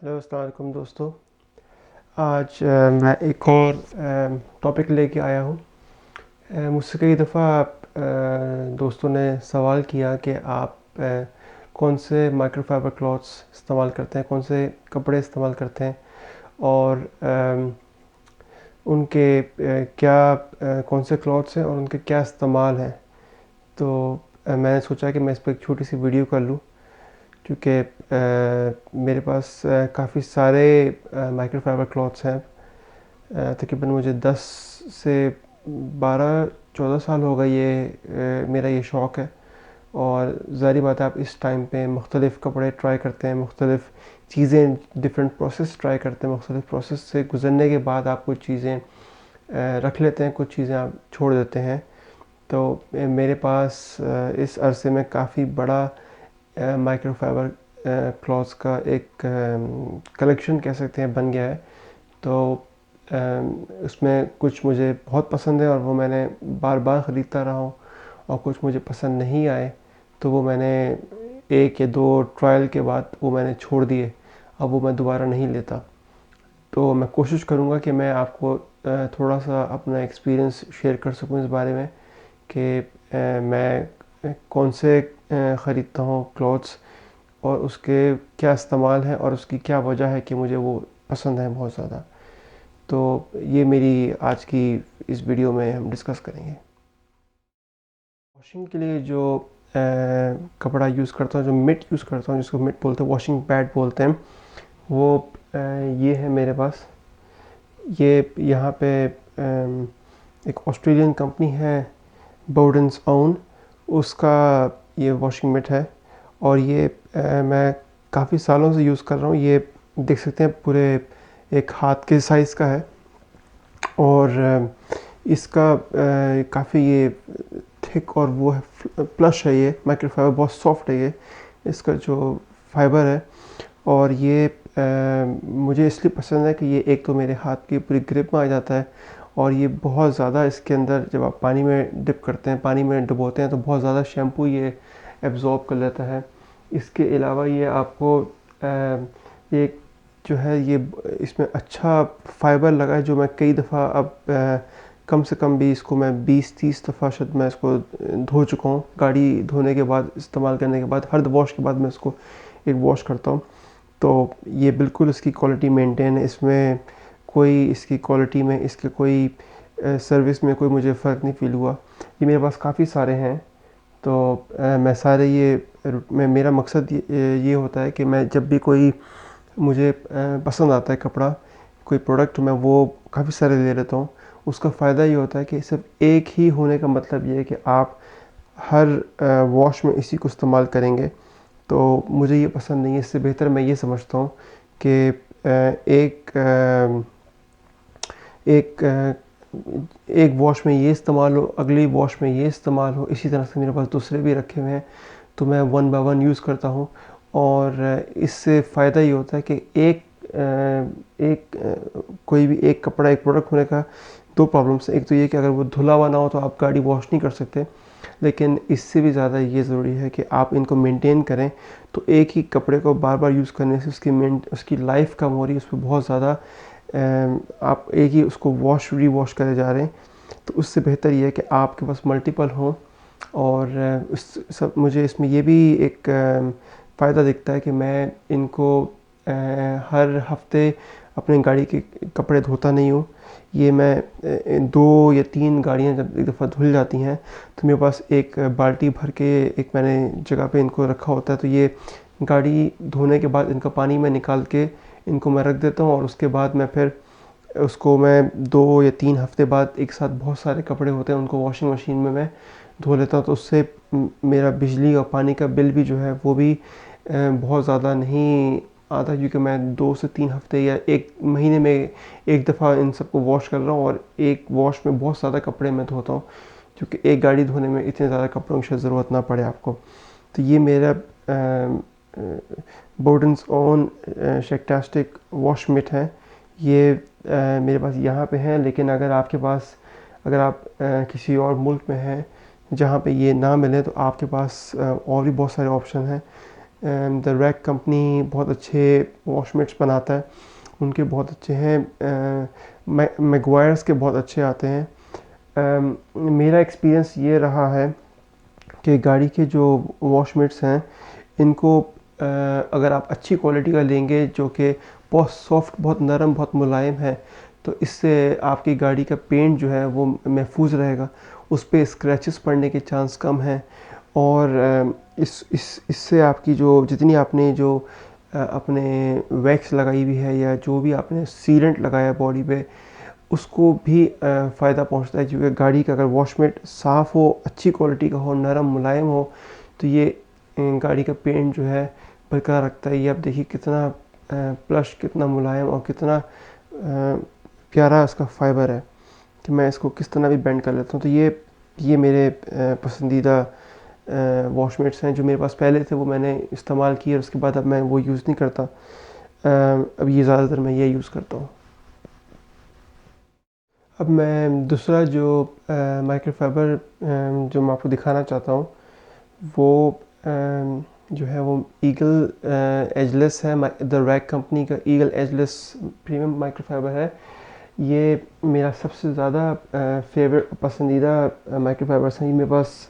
Hello अस्सलाम वालेकुम दोस्तों। आज मैं एक और टॉपिक लेके आया हूँ। मुझसे कई दफ़ा दोस्तों ने सवाल किया कि आप कौन से माइक्रोफाइबर क्लॉथ्स इस्तेमाल करते हैं, कौन से कपड़े इस्तेमाल करते हैं और उनके कौन से क्लॉथ्स हैं और उनके क्या इस्तेमाल हैं। तो मैंने सोचा कि मैं इस पर एक छोटी सी वीडियो कर लूँ, क्योंकि मेरे पास काफ़ी सारे माइक्रोफाइबर क्लॉथ्स हैं। तकरीबन मुझे 10 से 12-14 साल हो गए मेरा ये शौक़ है। और ज़ाहिर बात है, आप इस टाइम पे मुख्तलिफ़ कपड़े ट्राई करते हैं, मुख्तलिफ़ चीज़ें, डिफरेंट प्रोसेस ट्राई करते हैं। मुख्तलिफ़ प्रोसेस से गुज़रने के बाद आप कुछ चीज़ें रख लेते हैं, कुछ चीज़ें आप छोड़ देते हैं। तो मेरे पास इस अरसे में काफ़ी बड़ा माइक्रोफाइबर क्लॉथ्स का एक कलेक्शन कह सकते हैं बन गया है। तो उसमें कुछ मुझे बहुत पसंद है और वो मैंने बार बार ख़रीदता रहा हूँ, और कुछ मुझे पसंद नहीं आए तो वो मैंने एक या दो ट्रायल के बाद वो मैंने छोड़ दिए। अब वो मैं दोबारा नहीं लेता। तो मैं कोशिश करूँगा कि मैं आपको थोड़ा सा अपना एक्सपीरियंस शेयर कर सकूँ इस बारे में कि मैं कौन से ख़रीदता हूँ क्लॉथ्स, और उसके क्या इस्तेमाल है और उसकी क्या वजह है कि मुझे वो पसंद है बहुत ज़्यादा। तो ये मेरी आज की इस वीडियो में हम डिस्कस करेंगे। वॉशिंग के लिए जो कपड़ा यूज़ करता हूँ, जो मिट यूज़ करता हूँ, जिसको मिट बोलते हैं, वॉशिंग पैड बोलते हैं, वो ये है मेरे पास। ये यहाँ पे एक ऑस्ट्रेलियन कंपनी है, बोर्डन्स ओन, उसका ये वॉशिंग मिट है। और ये मैं काफ़ी सालों से यूज़ कर रहा हूँ। ये देख सकते हैं पूरे एक हाथ के साइज़ का है, और इसका काफ़ी ये थिक और वो है, प्लश है। ये माइक्रोफाइबर बहुत सॉफ्ट है, ये इसका जो फाइबर है। और ये मुझे इसलिए पसंद है कि ये एक तो मेरे हाथ की पूरी ग्रिप में आ जाता है, और ये बहुत ज़्यादा इसके अंदर जब आप पानी में डिप करते हैं, पानी में डुबोते हैं, तो बहुत ज़्यादा शैम्पू ये एब्ज़ॉर्ब कर लेता है। इसके अलावा ये आपको एक जो है ये इसमें अच्छा फ़ाइबर लगा है, जो मैं कई दफ़ा अब कम से कम भी इसको मैं 20-30 दफ़ा शायद मैं इसको धो चुका हूँ। गाड़ी धोने के बाद, इस्तेमाल करने के बाद, हर वॉश के बाद मैं इसको एक वॉश करता हूँ। तो ये बिल्कुल इसकी क्वालिटी मेंटेन है। इसमें कोई इसकी क्वालिटी में, इसके कोई सर्विस में कोई मुझे फ़र्क नहीं फ़ील हुआ। ये मेरे पास काफ़ी सारे हैं। तो मैं सारे मेरा मकसद ये होता है कि मैं जब भी कोई मुझे पसंद आता है कपड़ा, कोई प्रोडक्ट, मैं वो काफ़ी सारे ले लेता हूँ। उसका फ़ायदा ये होता है कि सिर्फ एक ही होने का मतलब ये है कि आप हर वॉश में इसी को इस्तेमाल करेंगे। तो मुझे ये पसंद नहीं है। इससे बेहतर मैं ये समझता हूँ कि एक एक वॉश में ये इस्तेमाल हो, अगली वॉश में ये इस्तेमाल हो। इसी तरह से मेरे पास दूसरे भी रखे हुए हैं, तो मैं वन बाय वन यूज़ करता हूँ। और इससे फ़ायदा ये होता है कि कोई भी एक कपड़ा, एक प्रोडक्ट होने का दो प्रॉब्लम्स हैं। एक तो ये कि अगर वो धुला हुआ ना हो तो आप गाड़ी वॉश नहीं कर सकते, लेकिन इससे भी ज़्यादा ये ज़रूरी है कि आप इनको मेंटेन करें। तो एक ही कपड़े को बार बार यूज़ करने से उसकी लाइफ कम हो रही है, उस पर बहुत ज़्यादा आप एक ही उसको री-वॉश करे जा रहे हैं। तो उससे बेहतर ये है कि आपके पास मल्टीपल हों। और मुझे इसमें ये भी एक फ़ायदा दिखता है कि मैं इनको हर हफ्ते अपने गाड़ी के कपड़े धोता नहीं हूँ। ये मैं 2 या 3 गाड़ियाँ जब एक दफ़ा धुल जाती हैं, तो मेरे पास एक बाल्टी भर के एक मैंने जगह पे इनको रखा होता है। तो ये गाड़ी धोने के बाद इनका पानी मैं निकाल के इनको मैं रख देता हूँ, और उसके बाद मैं फिर उसको मैं 2 या 3 हफ्ते बाद एक साथ बहुत सारे कपड़े होते हैं, उनको वॉशिंग मशीन में मैं धो लेता हूँ। तो उससे मेरा बिजली और पानी का बिल भी जो है वो भी बहुत ज़्यादा नहीं आता, क्योंकि मैं 2 से 3 हफ्ते या 1 महीने में एक दफ़ा इन सबको वॉश कर रहा हूँ, और एक वॉश में बहुत ज़्यादा कपड़े मैं धोता हूँ, क्योंकि एक गाड़ी धोने में इतने ज़्यादा कपड़ों की शायद ज़रूरत ना पड़े आपको। तो ये मेरा बोर्डन्स ओन शेकटास्टिक वॉश मिट है। ये मेरे पास यहाँ पे हैं, लेकिन अगर आप किसी और मुल्क में हैं जहाँ पे ये ना मिले, तो आपके पास और भी बहुत सारे ऑप्शन हैं। द रैक कंपनी बहुत अच्छे वॉशमेट्स बनाता है, उनके बहुत अच्छे हैं। मैगवायर्स के बहुत अच्छे आते हैं। मेरा एक्सपीरियंस ये रहा है कि गाड़ी के जो वॉशमेट्स हैं इनको अगर आप अच्छी क्वालिटी का लेंगे जो कि बहुत सॉफ्ट, बहुत नरम, बहुत मुलायम है, तो इससे आपकी गाड़ी का पेंट जो है वो महफूज रहेगा, उस पे स्क्रैचेस पड़ने के चांस कम हैं। और इससे आपकी जो जितनी आपने जो अपने वैक्स लगाई हुई है या जो भी आपने सीलेंट लगाया बॉडी पे, उसको भी फ़ायदा पहुंचता है, क्योंकि गाड़ी का अगर वॉशमेट साफ़ हो, अच्छी क्वालिटी का हो, नरम मुलायम हो, तो ये गाड़ी का पेंट जो है बरकरार रखता है। ये आप देखिए कितना प्लश, कितना मुलायम और कितना प्यारा इसका फाइबर है कि मैं इसको किस तरह भी बेंड कर लेता हूँ। तो ये मेरे पसंदीदा वॉशमेट्स हैं जो मेरे पास पहले थे, वो मैंने इस्तेमाल किए और उसके बाद अब मैं वो यूज़ नहीं करता। अब ये ज़्यादातर मैं ये यूज़ करता हूँ। अब मैं दूसरा जो माइक्रोफाइबर जो मैं आपको दिखाना चाहता हूँ वो जो है वो ईगल एजलेस है। द रैक कंपनी का ईगल एजलेस प्रीमियम माइक्रोफाइबर है। ये मेरा सबसे ज़्यादा फेवरेट पसंदीदा माइक्रोफाइबर्स हैं। ये मेरे पास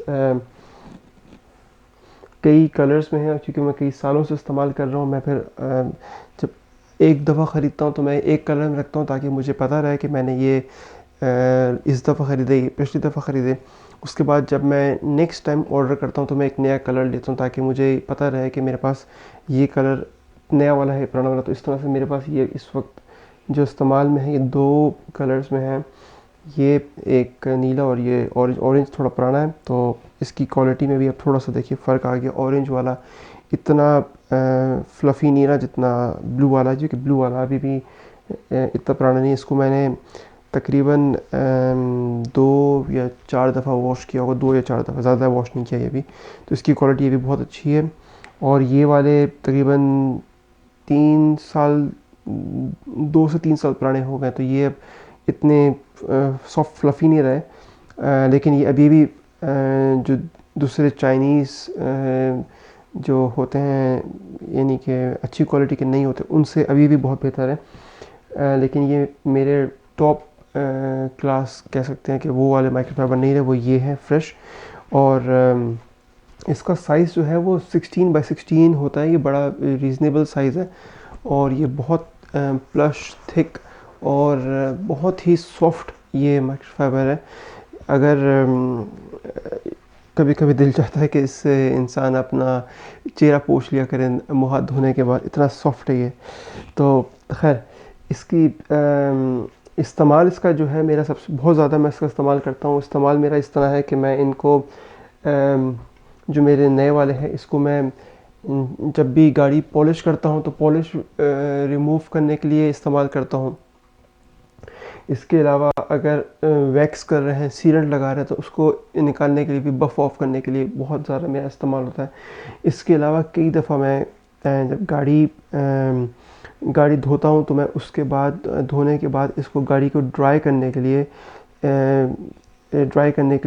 कई कलर्स में है, क्योंकि मैं कई सालों से इस्तेमाल कर रहा हूँ। मैं फिर जब एक दफ़ा ख़रीदता हूँ तो मैं एक कलर में रखता हूँ ताकि मुझे पता रहे कि मैंने ये इस दफ़ा ख़रीदे, पिछली दफ़ा ख़रीदे। उसके बाद जब मैं नेक्स्ट टाइम ऑर्डर करता हूँ तो मैं एक नया कलर लेता हूँ ताकि मुझे पता रहे कि मेरे पास ये कलर नया वाला है, पुराना वाला। तो इस तरह से मेरे पास ये इस वक्त जो इस्तेमाल में है ये दो कलर्स में है। ये एक नीला और ये ऑरेंज। ऑरेंज थोड़ा पुराना है तो इसकी क्वालिटी में भी अब थोड़ा सा देखिए फ़र्क आ गया। ऑरेंज वाला इतना फ्लफ़ी नहीं रहा जितना ब्लू वाला है, क्योंकि ब्लू वाला अभी भी इतना पुराना नहीं है। इसको मैंने तकरीबन 2 या 4 दफ़ा वॉश किया होगा, 2 या 4 दफ़ा, ज़्यादा वॉश नहीं किया ये भी। तो इसकी क्वालिटी ये भी बहुत अच्छी है। और ये वाले तकरीबन 3 साल, 2 से 3 साल पुराने हो गए, तो ये अब इतने सॉफ्ट फ्लफ़ी नहीं रहे। लेकिन ये अभी भी जो दूसरे चाइनीज़ जो होते हैं यानी कि अच्छी क्वालिटी के नहीं होते, उनसे अभी भी बहुत बेहतर है। लेकिन ये मेरे टॉप क्लास कह सकते हैं कि वो वाले माइक्रोफाइबर नहीं रहे, वो ये हैं फ्रेश। और इसका साइज़ जो है वो 16x16 होता है। ये बड़ा रीज़नेबल साइज़ है और ये बहुत प्लश, थिक और बहुत ही सॉफ्ट ये माइक्रोफाइबर है। अगर कभी कभी दिल चाहता है कि इससे इंसान अपना चेहरा पोंछ लिया करे मुँह हाथ धोने के बाद, इतना सॉफ्ट है ये। तो खैर इसकी इस्तेमाल इसका जो है मेरा सबसे बहुत ज़्यादा मैं इसका इस्तेमाल करता हूँ। इस्तेमाल मेरा इस तरह है कि मैं इनको जो मेरे नए वाले हैं इसको मैं जब भी गाड़ी पॉलिश करता हूँ तो पॉलिश रिमूव करने के लिए इस्तेमाल करता हूँ। इसके अलावा अगर वैक्स कर रहे हैं, सीलेंट लगा रहे हैं, तो उसको निकालने के लिए भी, बफ़ ऑफ करने के लिए बहुत ज़्यादा मेरा इस्तेमाल होता है। इसके अलावा कई दफ़ा मैं जब गाड़ी धोता हूँ तो मैं उसके बाद, धोने के बाद इसको गाड़ी को ड्राई करने के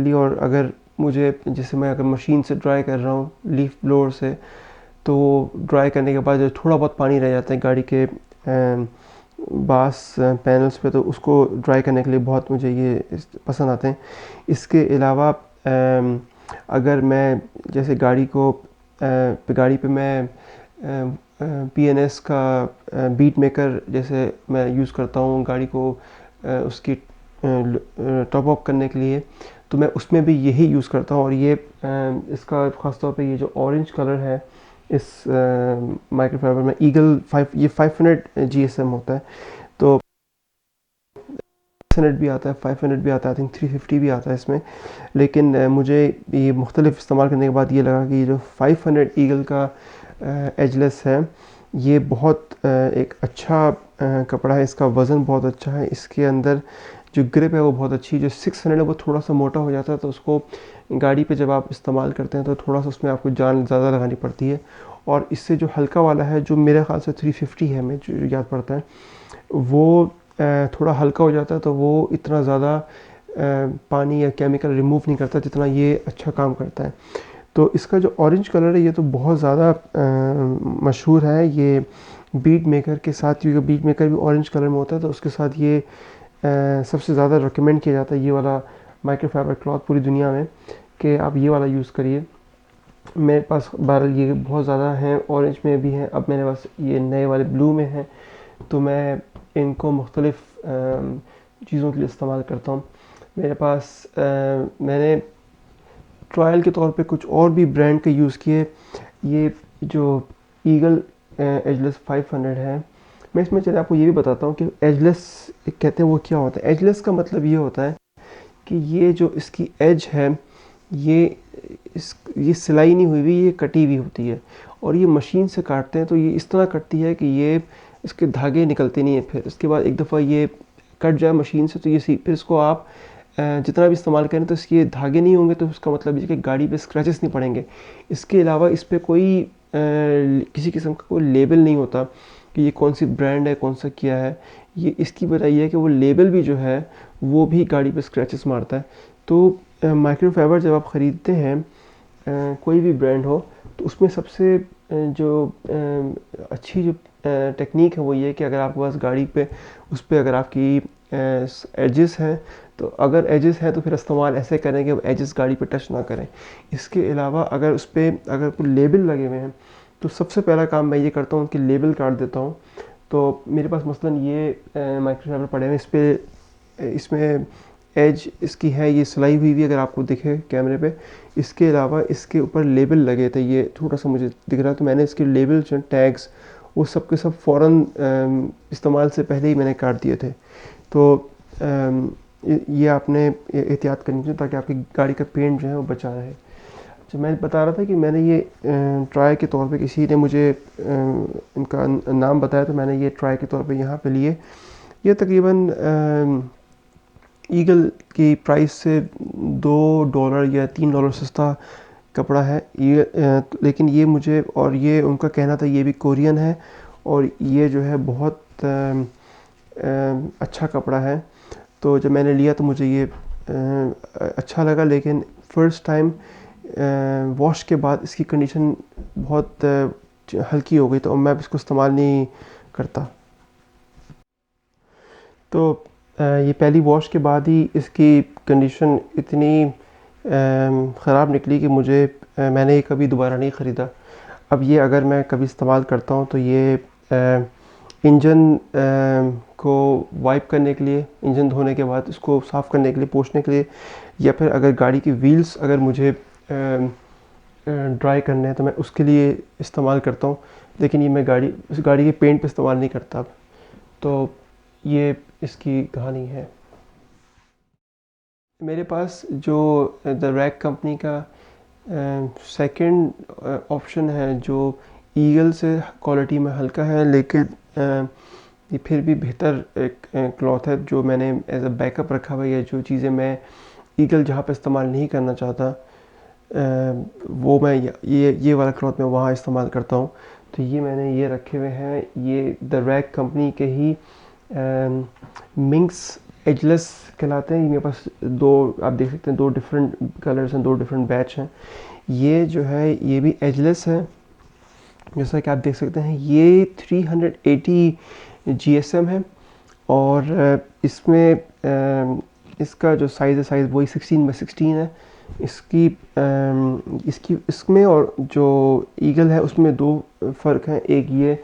लिए और अगर मुझे, जैसे मैं अगर मशीन से ड्राई कर रहा हूँ लीफ ब्लोअर से, तो ड्राई करने के बाद जो थोड़ा बहुत पानी रह जाता है गाड़ी के बास पैनल्स पे, तो उसको ड्राई करने के लिए बहुत मुझे ये पसंद आते हैं। इसके अलावा अगर मैं जैसे गाड़ी पे मैं PNS का बीट मेकर जैसे मैं यूज़ करता हूँ गाड़ी को उसकी टॉप अप करने के लिए, तो मैं उसमें भी यही यूज़ करता हूँ। और ये इसका ख़ास तौर पे ये जो ऑरेंज कलर है इस माइक्रोफाइबर में, ईगल 5, ये 500 GSM होता है। तो 600 भी आता है, 500 भी आता है, आई थिंक 350 भी आता है इसमें। लेकिन मुझे ये मुख्तलिफ इस्तेमाल करने के बाद ये लगा कि ये जो 500 ईगल का एजलेस है ये बहुत एक अच्छा कपड़ा है। इसका वज़न बहुत अच्छा है, इसके अंदर जो ग्रिप है वो बहुत अच्छी है। जो 600 है वो थोड़ा सा मोटा हो जाता है, तो उसको गाड़ी पे जब आप इस्तेमाल करते हैं तो थोड़ा सा उसमें आपको जान ज़्यादा लगानी पड़ती है। और इससे जो हल्का वाला है जो मेरे ख़्याल से 350 है, मैं जो याद पड़ता है, वो थोड़ा हल्का हो जाता है, तो वो इतना ज़्यादा पानी या केमिकल रिमूव नहीं करता जितना ये अच्छा काम करता है। तो इसका जो ऑरेंज कलर है ये तो बहुत ज़्यादा मशहूर है, ये बीट मेकर के साथ, क्योंकि बीट मेकर भी ऑरेंज कलर में होता है, तो उसके साथ ये सबसे ज़्यादा रिकमेंड किया जाता है ये वाला माइक्रोफाइबर क्लॉथ पूरी दुनिया में, कि आप ये वाला यूज़ करिए। मेरे पास बहरहाल ये बहुत ज़्यादा हैं, ऑरेंज में भी हैं, अब मेरे पास ये नए वाले ब्लू में हैं, तो मैं इनको मुख्तलिफ़ चीज़ों के लिए इस्तेमाल करता हूँ। मेरे पास मैंने ट्रायल के तौर पे कुछ और भी ब्रांड के यूज़ किए। ये जो ईगल एजलेस 500 है, मैं इसमें चलिए आपको ये भी बताता हूँ कि एजलेस कहते हैं वो क्या होता है। एजलेस का मतलब ये होता है कि ये जो इसकी एज है ये सिलाई नहीं हुई हुई, ये कटी हुई होती है, और ये मशीन से काटते हैं तो ये इस तरह कटती है कि ये इसके धागे निकलते नहीं हैं। फिर इसके बाद एक दफ़ा ये कट जाए मशीन से तो ये फिर इसको आप जितना भी इस्तेमाल करें तो इसके धागे नहीं होंगे, तो उसका मतलब ये कि गाड़ी पे स्क्रैचेस नहीं पड़ेंगे। इसके अलावा इस पर कोई किसी किस्म का कोई लेबल नहीं होता कि ये कौन सी ब्रांड है, कौन सा क्या है। ये इसकी वजह ये है कि वो लेबल भी जो है वो भी गाड़ी पे स्क्रैचेस मारता है। तो माइक्रोफाइबर जब आप ख़रीदते हैं कोई भी ब्रांड हो, तो उसमें सबसे जो अच्छी जो टेक्निक है वो ये है कि अगर आपके पास गाड़ी पे उस पर अगर आपकी एजेस हैं, तो अगर एजेस हैं तो फिर इस्तेमाल ऐसे करें कि एजेस गाड़ी पे टच ना करें। इसके अलावा अगर उस पर अगर कोई लेबल लगे हुए हैं, तो सबसे पहला काम मैं ये करता हूँ कि लेबल काट देता हूँ। तो मेरे पास मसलन ये माइक्रोफाइबर पड़े हैं, इसमें एज इसकी है ये सिलाई हुई हुई, अगर आपको दिखे कैमरे पे। इसके अलावा इसके ऊपर लेबल लगे थे, ये थोड़ा सा मुझे दिख रहा है, तो मैंने इसके लेबल जो टैग्स वो सब के सब फ़ौरन इस्तेमाल से पहले ही मैंने काट दिए थे। तो ये आपने एहतियात करनी चाहिए ताकि आपकी गाड़ी का पेंट जो है वो बचा रहे। तो मैं बता रहा था कि मैंने ये ट्राई के तौर पे किसी ने मुझे इनका नाम बताया, तो मैंने ये ट्राई के तौर पे यहाँ पे लिए। ये तकरीबन ईगल की प्राइस से $2 या $3 सस्ता कपड़ा है ये, लेकिन ये मुझे, और ये उनका कहना था ये भी कोरियन है, और ये जो है बहुत अच्छा कपड़ा है। तो जब मैंने लिया तो मुझे ये अच्छा लगा, लेकिन फ़र्स्ट टाइम वॉश के बाद इसकी कंडीशन बहुत हल्की हो गई, तो मैं इसको इस्तेमाल नहीं करता। तो ये पहली वॉश के बाद ही इसकी कंडीशन इतनी ख़राब निकली कि मैंने ये कभी दोबारा नहीं ख़रीदा। अब ये अगर मैं कभी इस्तेमाल करता हूँ तो ये इंजन को वाइप करने के लिए, इंजन धोने के बाद इसको साफ़ करने के लिए, पोंछने के लिए, या फिर अगर गाड़ी की व्हील्स अगर मुझे ड्राई करने हैं तो मैं उसके लिए इस्तेमाल करता हूँ। लेकिन ये मैं इस गाड़ी के पेंट पे इस्तेमाल नहीं करता अब। तो ये इसकी कहानी है। मेरे पास जो द रैक कंपनी का सेकंड ऑप्शन है, जो ईगल से क्वालिटी में हल्का है, लेकिन ये फिर भी बेहतर एक क्लॉथ है, जो मैंने एज अ बैकअप रखा हुआ है। जो चीज़ें मैं ईगल जहाँ पे इस्तेमाल नहीं करना चाहता, वो मैं ये वाला क्लॉथ मैं वहाँ इस्तेमाल करता हूँ। तो ये मैंने ये रखे हुए हैं, ये द रैक कंपनी के ही मिंक्स एजलेस कहलाते हैं। ये मेरे पास आप देख सकते हैं 2 डिफरेंट कलर्स हैं, 2 डिफरेंट बैच हैं। ये जो है ये भी एजलेस है, जैसा कि आप देख सकते हैं। ये 380 GSM है, और इसमें इसका जो साइज़ वही 16x16 है। इसमें और जो ईगल है उसमें 2 फ़र्क हैं। एक ये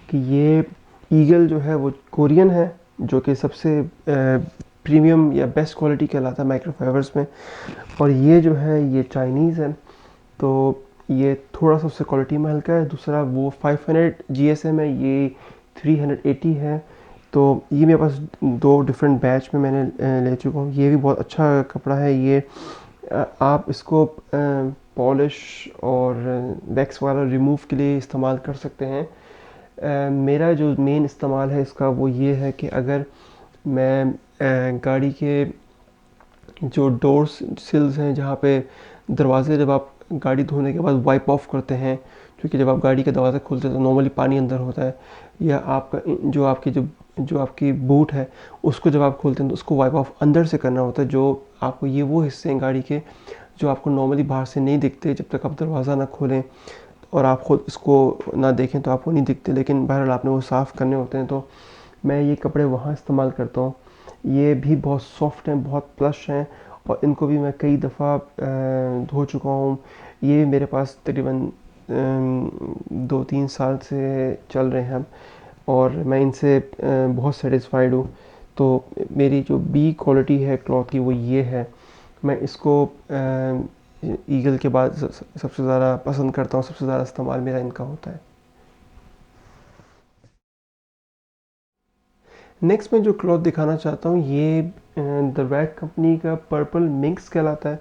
कि ये ईगल जो है वो कोरियन है, जो कि सबसे प्रीमियम या बेस्ट क्वालिटी कहलाता है माइक्रोफाइबर्स में, और ये जो है ये चाइनीज़ है, तो ये थोड़ा सा उससे क्वालिटी में हल्का है। दूसरा वो 500 GSM है, ये 380 है। तो ये मेरे पास 2 डिफरेंट बैच में मैंने ले चुका हूँ। ये भी बहुत अच्छा कपड़ा है। ये आप इसको पॉलिश और वैक्स वगैरह रिमूव के लिए इस्तेमाल कर सकते हैं। मेरा जो मेन इस्तेमाल है इसका वो ये है कि अगर मैं गाड़ी के जो डोर्स सिल्स हैं, जहाँ पे दरवाज़े जब आप गाड़ी धोने के बाद वाइप ऑफ करते हैं, क्योंकि जब आप गाड़ी का दरवाज़ा खोलते हैं तो नॉर्मली पानी अंदर होता है, या आपका जो आपकी बूट है उसको जब आप खोलते हैं तो उसको वाइप ऑफ अंदर से करना होता है। जो आपको वो हिस्से हैं गाड़ी के जो आपको नॉर्मली बाहर से नहीं दिखते जब तक आप दरवाज़ा ना खोलें और आप ख़ुद इसको ना देखें तो आपको नहीं दिखते, लेकिन बहरहाल आपने वो साफ़ करने होते हैं। तो मैं ये कपड़े वहाँ इस्तेमाल करता हूँ। ये भी बहुत सॉफ्ट हैं, बहुत प्लश हैं और इनको भी मैं कई दफ़ा धो चुका हूँ। ये मेरे पास तकरीबन 2-3 साल से चल रहे हैं और मैं इनसे बहुत सेटिस्फाइड हूँ। तो मेरी जो बी क्वालिटी है क्लॉथ की वो ये है। मैं इसको ईगल के बाद सबसे ज़्यादा पसंद करता हूँ, सबसे ज़्यादा इस्तेमाल मेरा इनका होता है। नेक्स्ट मैं जो क्लॉथ दिखाना चाहता हूँ ये द रैग कंपनी का पर्पल मिंक्स कहलाता है।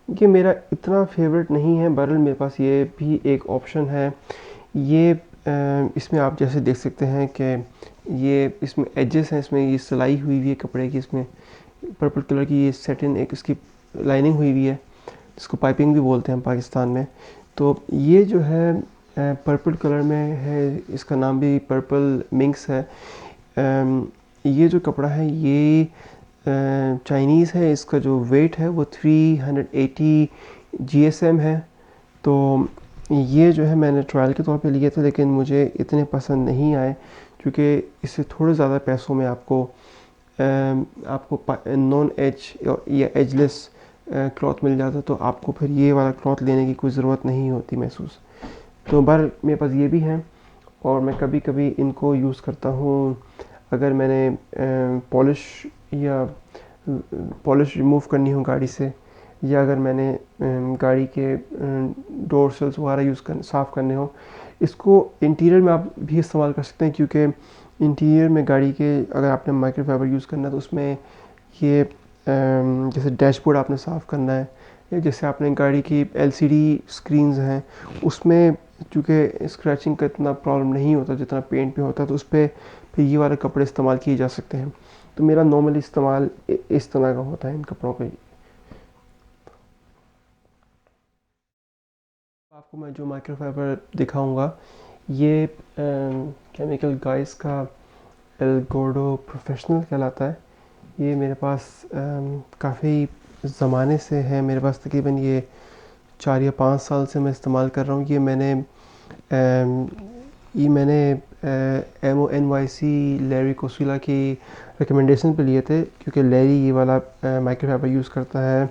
ये मेरा इतना फेवरेट नहीं है, बहरहाल मेरे पास ये भी एक ऑप्शन है। ये इसमें आप जैसे देख सकते हैं कि ये इसमें एजेस हैं, इसमें ये सिलाई हुई हुई है कपड़े की, इसमें पर्पल कलर की ये सेटिन एक इसकी लाइनिंग हुई हुई है, जिसको पाइपिंग भी बोलते हैं हम पाकिस्तान में। तो ये जो है पर्पल कलर में है, इसका नाम भी पर्पल मिंक्स है। ये जो कपड़ा है ये चाइनीज़ है, इसका जो वेट है वो 380 GSM है। तो ये जो है मैंने ट्रायल के तौर पे लिए थे, लेकिन मुझे इतने पसंद नहीं आए क्योंकि इससे थोड़े ज़्यादा पैसों में आपको नॉन एज या एजलेस क्लॉथ मिल जाता, तो आपको फिर ये वाला क्लॉथ लेने की कोई ज़रूरत नहीं होती महसूस। तो बार मेरे पास ये भी हैं और मैं कभी कभी इनको यूज़ करता हूँ अगर मैंने पॉलिश रिमूव करनी हो गाड़ी से, या अगर मैंने गाड़ी के डोर सेल्स वगैरह साफ़ करने हो। इसको इंटीरियर में आप भी इस्तेमाल कर सकते हैं क्योंकि इंटीरियर में गाड़ी के अगर आपने माइक्रोफाइबर यूज़ करना है तो उसमें ये जैसे डैशबोर्ड आपने साफ़ करना है या जैसे आपने गाड़ी की LCD स्क्रीन्स हैं उसमें चूँकि स्क्रैचिंग का इतना प्रॉब्लम नहीं होता जितना पेंट पे होता है, तो उस पर फिर ये वाले कपड़े इस्तेमाल किए जा सकते हैं। तो मेरा नॉर्मली इस्तेमाल इस तरह का होता है इन कपड़ों पे। आपको मैं जो माइक्रोफाइबर दिखाऊंगा ये केमिकल गाइस का एल गोर्डो प्रोफेशनल कहलाता है। ये मेरे पास काफ़ी ज़माने से है, मेरे पास तकरीबन ये 4 या 5 साल से मैं इस्तेमाल कर रहा हूँ। ये मैंने MONYC लैरी कोसिला की रिकमेंडेशन पे लिए थे क्योंकि लैरी ये वाला माइक्रोफाइबर यूज़ करता है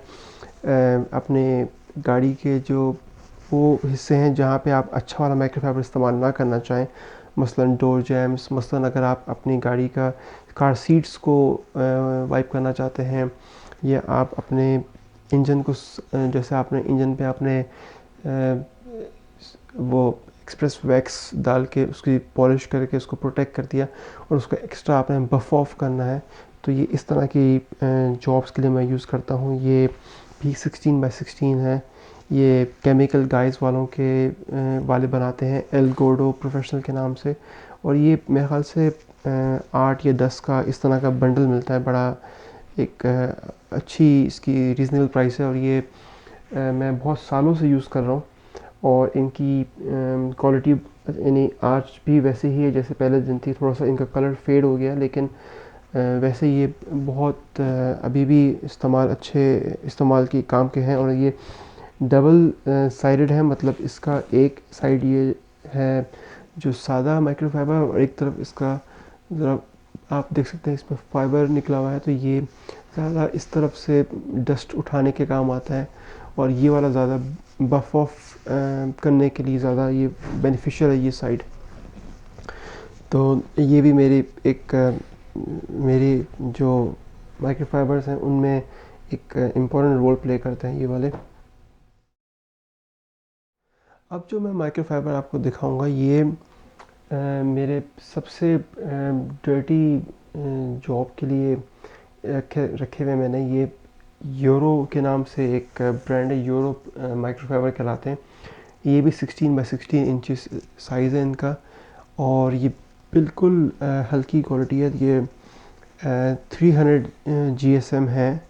अपने गाड़ी के जो वो हिस्से हैं जहाँ पे आप अच्छा वाला माइक्रोफाइबर इस्तेमाल ना करना चाहें, मसलन डोर जैम्स, मसलन अगर आप अपनी गाड़ी का कार सीट्स को वाइप करना चाहते हैं, या आप अपने इंजन को जैसे आपने इंजन पे आपने वो एक्सप्रेस वैक्स डाल के उसकी पॉलिश करके उसको प्रोटेक्ट कर दिया और उसको एक्स्ट्रा आपने बफ ऑफ करना है, तो ये इस तरह की जॉब्स के लिए मैं यूज़ करता हूँ। ये भी 16x16 है। ये केमिकल गाइस वाले बनाते हैं एल गोर्डो प्रोफेशनल के नाम से, और ये मेरे ख़्याल से 8 या 10 का इस तरह का बंडल मिलता है। बड़ा एक अच्छी इसकी रीज़नेबल प्राइस है और ये मैं बहुत सालों से यूज़ कर रहा हूँ और इनकी क्वालिटी यानी आज भी वैसे ही है जैसे पहले दिन थी। थोड़ा सा इनका कलर फेड हो गया, लेकिन वैसे ये बहुत अभी भी अच्छे इस्तेमाल की काम के हैं। और ये डबल साइडेड है, मतलब इसका एक साइड ये है जो सादा माइक्रोफाइबर और एक तरफ इसका ज़रा आप देख सकते हैं इसमें फाइबर निकला हुआ है, तो ये ज़्यादा इस तरफ से डस्ट उठाने के काम आता है और ये वाला ज़्यादा बफ ऑफ करने के लिए ज़्यादा ये बेनिफिशियल है ये साइड। तो ये भी मेरी जो माइक्रोफाइबर्स हैं उनमें एक इम्पॉर्टेंट रोल प्ले करते हैं ये वाले। अब जो मैं माइक्रोफाइबर आपको दिखाऊंगा ये मेरे सबसे डर्टी जॉब के लिए रखे हुए मैंने। ये यूरो के नाम से एक ब्रांड है, यूरो माइक्रोफाइबर कहलाते हैं। ये भी 16x16 इंचेस साइज़ है इनका और ये बिल्कुल हल्की क्वालिटी है। ये 300 GSM है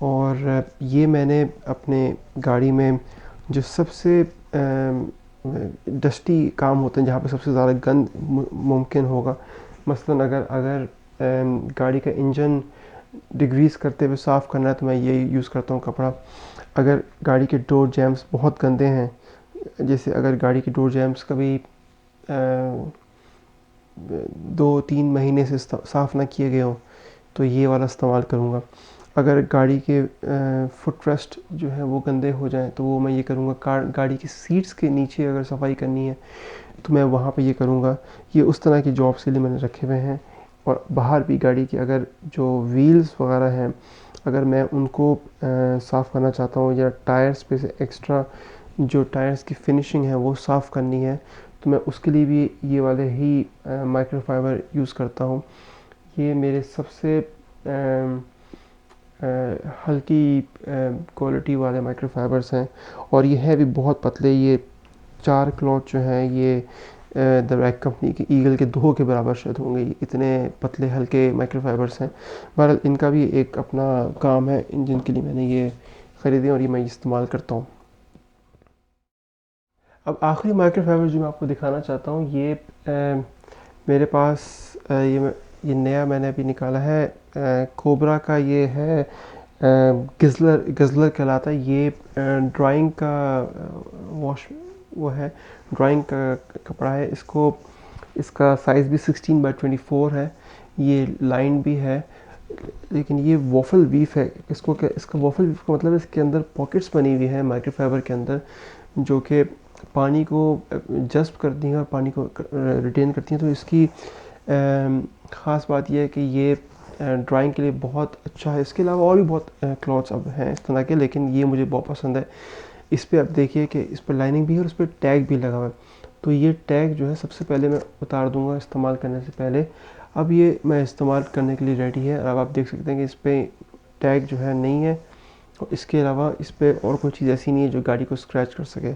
और ये मैंने अपने गाड़ी में जो सबसे डस्टी काम होते हैं, जहाँ पे सबसे ज़्यादा गंद मुमकिन होगा, मसलन अगर गाड़ी का इंजन डिग्रीस करते हुए साफ़ करना है तो मैं ये यूज़ करता हूँ कपड़ा। अगर गाड़ी के डोर जैम्स बहुत गंदे हैं, जैसे अगर गाड़ी के डोर जैम्स कभी 2-3 महीने से साफ़ ना किए गए हों तो ये वाला इस्तेमाल करूँगा। अगर गाड़ी के फुट रेस्ट जो है वो गंदे हो जाएं तो वो मैं ये करूँगा। गाड़ी की सीट्स के नीचे अगर सफाई करनी है तो मैं वहाँ पे ये करूँगा। ये उस तरह की जॉब्स के लिए मैंने रखे हुए हैं। और बाहर भी गाड़ी की अगर जो व्हील्स वगैरह हैं, अगर मैं उनको साफ़ करना चाहता हूँ या टायर्स पे से एक्स्ट्रा जो टायर्स की फिनिशिंग है वो साफ़ करनी है तो मैं उसके लिए भी ये वाले ही माइक्रोफाइबर यूज़ करता हूँ। ये मेरे सबसे हल्की क्वालिटी वाले माइक्रोफाइबर्स हैं और ये है भी बहुत पतले। ये 4 क्लॉथ जो हैं ये द रैक कंपनी की ईगल के 2 के बराबर शायद होंगे। इतने पतले हल्के माइक्रोफाइबर्स हैं। बहरहाल इनका भी एक अपना काम है, जिनके लिए मैंने ये ख़रीदे और ये मैं इस्तेमाल करता हूँ। अब आखिरी माइक्रोफाइबर जो मैं आपको दिखाना चाहता हूँ, ये मेरे पास ये नया मैंने अभी निकाला है। कोबरा का ये है, गज़लर कहलाता है। ये ड्राइंग का वॉश वो है, ड्राइंग का कपड़ा है। इसका साइज़ भी 16x24 है। ये लाइन भी है, लेकिन ये वॉफल वीफ है। इसका वॉफल वीफ का मतलब इसके अंदर पॉकेट्स बनी हुई है माइक्रोफाइबर के अंदर, जो कि पानी को जज़्ब करती हैं और पानी को रिटेन करती हैं। तो इसकी ख़ास बात यह है कि ये ड्राइंग के लिए बहुत अच्छा है। इसके अलावा और भी बहुत क्लॉथ्स अब हैं इस तरह के, लेकिन ये मुझे बहुत पसंद है। इस पर आप देखिए कि इस पर लाइनिंग भी है और इस पर टैग भी लगा हुआ है। तो ये टैग जो है सबसे पहले मैं उतार दूंगा इस्तेमाल करने से पहले। अब ये मैं इस्तेमाल करने के लिए रेडी है। अब आप देख सकते हैं कि इस पर टैग जो है नहीं है और इसके अलावा इस पर और कोई चीज़ ऐसी नहीं है जो गाड़ी को स्क्रैच कर सके।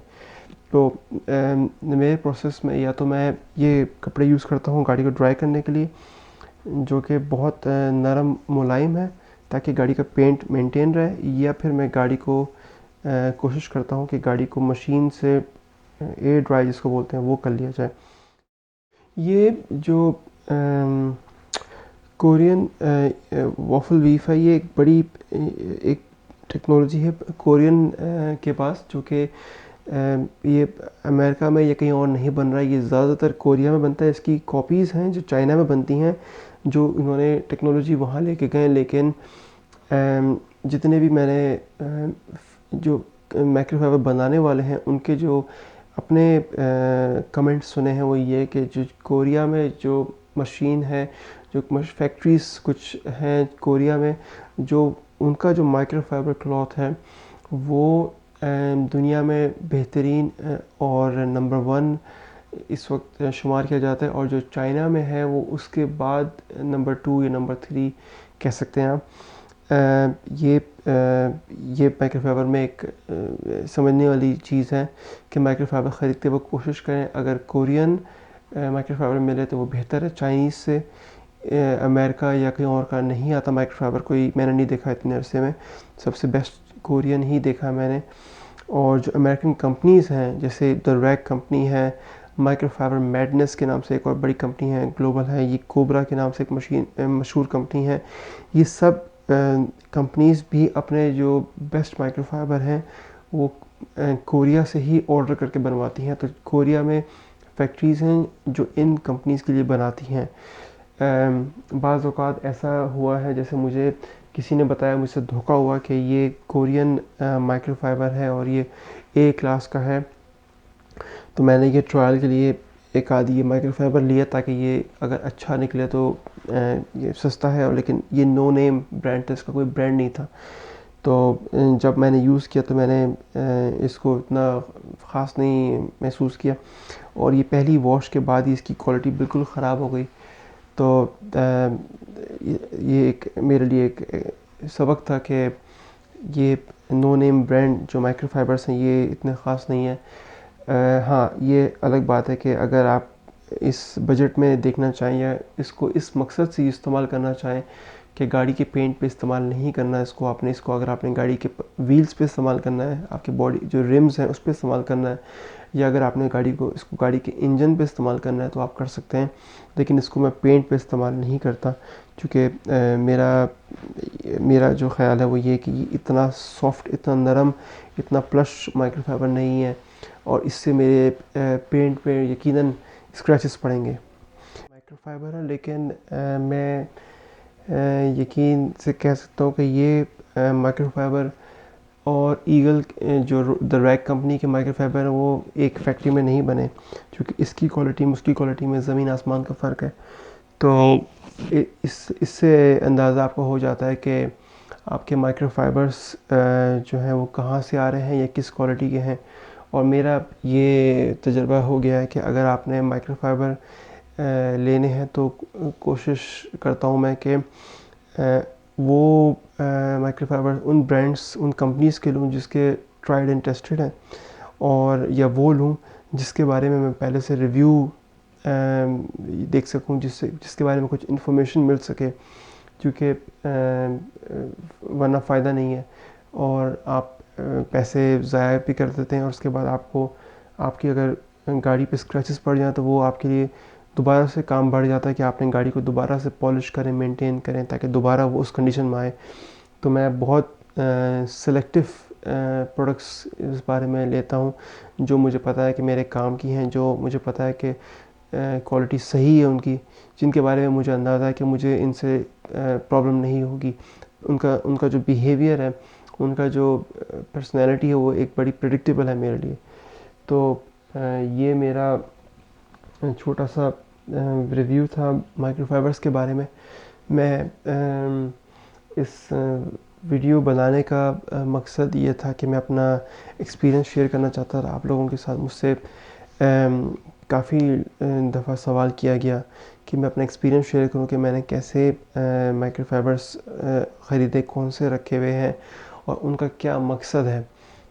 तो मेरे प्रोसेस में या तो मैं ये कपड़े यूज़ करता हूँ गाड़ी को ड्राई करने के लिए, जो कि बहुत नरम मुलायम है ताकि गाड़ी का पेंट मेंटेन रहे, या फिर मैं गाड़ी को कोशिश करता हूँ कि गाड़ी को मशीन से एयर ड्राई जिसको बोलते हैं वो कर लिया जाए। ये जो कोरियन वॉफल वीफ है, ये एक बड़ी एक टेक्नोलॉजी है कोरियन के पास, जो कि ये अमेरिका में या कहीं और नहीं बन रहा है। ये ज़्यादातर कोरिया में बनता है। इसकी कॉपीज़ हैं जो चाइना में बनती हैं, जो इन्होंने टेक्नोलॉजी वहाँ लेके गए। लेकिन जितने भी मैंने जो माइक्रोफाइबर बनाने वाले हैं उनके जो अपने कमेंट्स सुने हैं, वो ये कि जो कोरिया में जो मशीन है, जो फैक्ट्रीज़ कुछ हैं कोरिया में, जो उनका जो माइक्रोफाइबर क्लॉथ है वो दुनिया में बेहतरीन और नंबर 1 इस वक्त शुमार किया जाता है। और जो चाइना में है वो उसके बाद नंबर 2 या नंबर 3 कह सकते हैं आप। ये माइक्रोफाइबर में एक समझने वाली चीज़ है कि माइक्रोफाइबर ख़रीदते वक्त कोशिश करें अगर कोरियन माइक्रोफाइबर मिले तो वो बेहतर है। चाइनीज़ से अमेरिका या कहीं और का नहीं आता माइक्रोफाइबर, कोई मैंने नहीं देखा इतने अरसे में। सबसे बेस्ट कोरियन ही देखा मैंने। और जो अमेरिकन कंपनीज़ हैं जैसे द रैक कंपनी है, माइक्रोफाइबर मैडनेस के नाम से एक और बड़ी कंपनी है, ग्लोबल है, ये कोबरा के नाम से एक मशहूर कंपनी है। ये सब कंपनीज़ भी अपने जो बेस्ट माइक्रोफाइबर हैं वो कोरिया से ही ऑर्डर करके बनवाती हैं। तो कोरिया में फैक्ट्रीज़ हैं जो इन कंपनीज़ के लिए बनाती हैं। बाज़ औक़ात ऐसा हुआ है, जैसे मुझे किसी ने बताया, मुझसे धोखा हुआ कि ये कोरियन माइक्रोफाइबर है और ये ए क्लास का है। तो मैंने ये ट्रायल के लिए एक आधी ये माइक्रोफाइबर लिया ताकि ये अगर अच्छा निकले तो ये सस्ता है, और लेकिन ये नो नेम ब्रांड था, इसका कोई ब्रांड नहीं था। तो जब मैंने यूज़ किया तो मैंने इसको इतना ख़ास नहीं महसूस किया, और ये पहली वॉश के बाद ही इसकी क्वालिटी बिल्कुल ख़राब हो गई। तो ये एक मेरे लिए एक सबक था कि ये नो नेम ब्रांड जो माइक्रोफाइबर्स हैं ये इतने ख़ास नहीं है। हाँ, ये अलग बात है कि अगर आप इस बजट में देखना चाहें या इसको इस मकसद से इस्तेमाल करना चाहें कि गाड़ी के पेंट पे इस्तेमाल नहीं करना है इसको अगर आपने गाड़ी के व्हील्स पे इस्तेमाल करना है, आपकी बॉडी जो रिम्स हैं उस पे इस्तेमाल करना है, या अगर आपने इसको गाड़ी के इंजन पे इस्तेमाल करना है तो आप कर सकते हैं, लेकिन इसको मैं पेंट पे इस्तेमाल नहीं करता, क्योंकि मेरा जो ख़्याल है वो ये कि इतना सॉफ्ट, इतना नरम, इतना प्लश माइक्रोफाइबर नहीं है, और इससे मेरे पेंट पे यकीनन स्क्रैचेस पड़ेंगे। माइक्रोफाइबर है, लेकिन मैं यकीन से कह सकता हूँ कि ये माइक्रोफाइबर और ईगल जो द रैग कंपनी के माइक्रोफाइबर है वो एक फैक्ट्री में नहीं बने, क्योंकि इसकी क्वालिटी में उसकी क्वालिटी में ज़मीन आसमान का फ़र्क है। तो इससे अंदाज़ा आपको हो जाता है कि आपके माइक्रोफाइबर्स जो हैं वो कहाँ से आ रहे हैं या किस क्वालिटी के हैं। और मेरा ये तजुर्बा हो गया है कि अगर आपने माइक्रोफाइबर लेने हैं तो कोशिश करता हूँ मैं कि वो माइक्रोफाइबर उन ब्रांड्स, उन कंपनीज़ के लूँ जिसके ट्राइड एंड टेस्टेड हैं, और या वो लूँ जिसके बारे में मैं पहले से रिव्यू देख सकूँ, जिसके बारे में कुछ इन्फॉर्मेशन मिल सके, क्योंकि वरना फ़ायदा नहीं है और आप पैसे ज़ाया भी कर देते हैं, और उसके बाद आपकी अगर गाड़ी पे स्क्रैचेस पड़ जाएँ तो वो आपके लिए दोबारा से काम बढ़ जाता है कि आपने गाड़ी को दोबारा से पॉलिश करें, मेंटेन करें, ताकि दोबारा वो उस कंडीशन में आए। तो मैं बहुत सेलेक्टिव प्रोडक्ट्स इस बारे में लेता हूँ जो मुझे पता है कि मेरे काम की हैं, जो मुझे पता है कि क्वालिटी सही है उनकी, जिनके बारे में मुझे अंदाज़ा है कि मुझे इनसे प्रॉब्लम नहीं होगी। उनका उनका जो बिहेवियर है, उनका जो पर्सनैलिटी है, वो एक बड़ी प्रेडिक्टेबल है मेरे लिए। तो ये मेरा छोटा सा रिव्यू था माइक्रोफाइबर्स के बारे में। मैं इस वीडियो बनाने का मकसद ये था कि मैं अपना एक्सपीरियंस शेयर करना चाहता था आप लोगों के साथ। मुझसे काफ़ी दफ़ा सवाल किया गया कि मैं अपना एक्सपीरियंस शेयर करूं कि मैंने कैसे माइक्रोफाइबर्स ख़रीदे, कौन से रखे हुए हैं और उनका क्या मकसद है।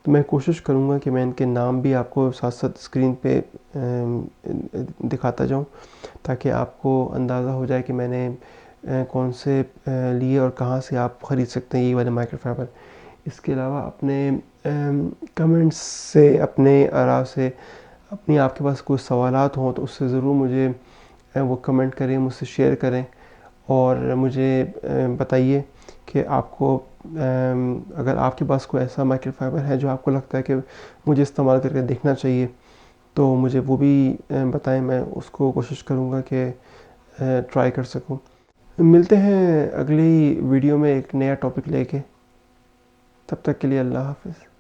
तो मैं कोशिश करूंगा कि मैं इनके नाम भी आपको साथ साथ स्क्रीन पे दिखाता जाऊं, ताकि आपको अंदाज़ा हो जाए कि मैंने कौन से लिए और कहाँ से आप ख़रीद सकते हैं ये वाले माइक्रोफाइबर। इसके अलावा अपने कमेंट्स से, अपने आराव से, अपनी आपके पास कोई सवालात हों तो उससे ज़रूर मुझे वो कमेंट करें, मुझसे शेयर करें, और मुझे बताइए कि आपको अगर आपके पास कोई ऐसा माइक्रोफाइबर है जो आपको लगता है कि मुझे इस्तेमाल करके देखना चाहिए, तो मुझे वो भी बताएं। मैं उसको कोशिश करूँगा कि ट्राई कर सकूँ। मिलते हैं अगली वीडियो में एक नया टॉपिक लेके। तब तक के लिए अल्लाह हाफ़िज़।